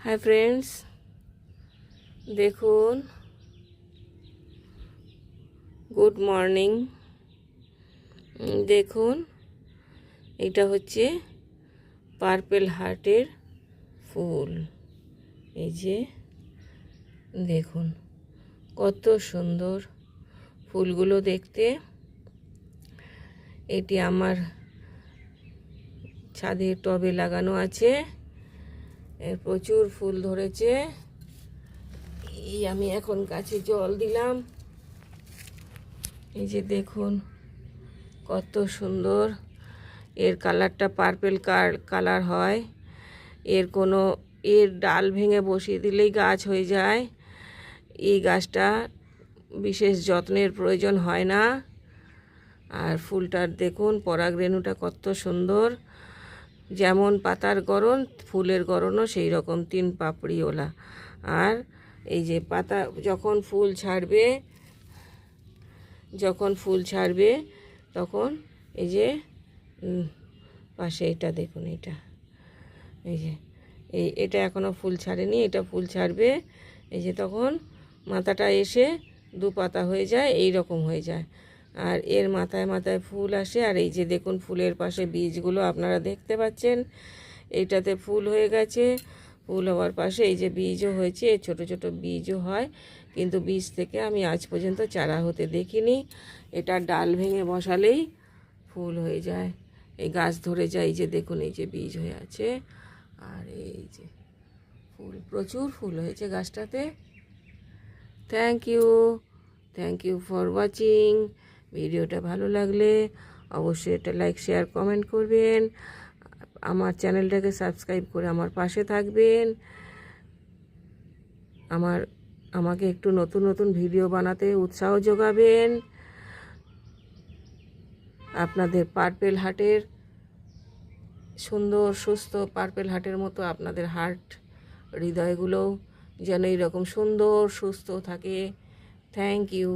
Hi friends, দেখুন, good morning. দেখুন, এটা হচ্ছে পার্পেল হার্টের ফুল। এই যে দেখুন কত সুন্দর ফুলগুলো দেখতে। এটি আমার ছাদের টবে লাগানো আছে, এর প্রচুর ফুল ধরেছে। এই আমি এখন গাছে জল দিলাম। এই যে দেখুন কত সুন্দর, এর কালারটা পার্পেল কালার হয়। এর ডাল ভেঙে বসিয়ে দিলেই গাছ হয়ে যায়। এই গাছটা বিশেষ যত্নের প্রয়োজন হয় না। আর ফুলটার দেখুন পরাগরেণুটা কত সুন্দর, যেমন পাতার গড়ন ফুলের গড়নও সেই রকম 3 পাপড়িওলা। আর এই যে পাতা যখন ফুল ছাড়বে তখন এই যে পাশে এটা দেখুন, এই যে এটা এখনও ফুল ছাড়েনি, এটা ফুল ছাড়বে। এই যে তখন মাথাটা এসে 2 পাতা হয়ে যায়, এই রকম হয়ে যায়। আর এর মাথায় মাথায় ফুল আসে। আর এই যে দেখুন ফুলের পাশে বীজগুলো আপনারা দেখতে পাচ্ছেন। এইটাতে ফুল হয়ে গেছে, ফুল হওয়ার পাশে এই যে বীজও হয়েছে, ছোট ছোট বীজও হয়, কিন্তু বীজ থেকে আমি আজ পর্যন্ত চারা হতে দেখিনি। এটা ডাল ভেঙে বসালেই ফুল হয়ে যায়, এই গাছ ধরে যায়। এই যে দেখুন এই যে বীজ হয়ে আছে, আর এই যে ফুল, প্রচুর ফুল হয়েছে গাছটাতে। Thank you for watching. ভিডিওটা ভালো লাগলে অবশ্যই এটা লাইক, শেয়ার, কমেন্ট করবেন। আমার চ্যানেলটাকে সাবস্ক্রাইব করে আমার পাশে থাকবেন। আমাকে একটু নতুন নতুন ভিডিও বানাতে উৎসাহ যোগাবেন। আপনাদের পার্পেল হার্টের সুন্দর সুস্থ পার্পেল হার্টের মতো আপনাদের হার্ট হৃদয়গুলো যেন এইরকম সুন্দর সুস্থ থাকে। Thank you.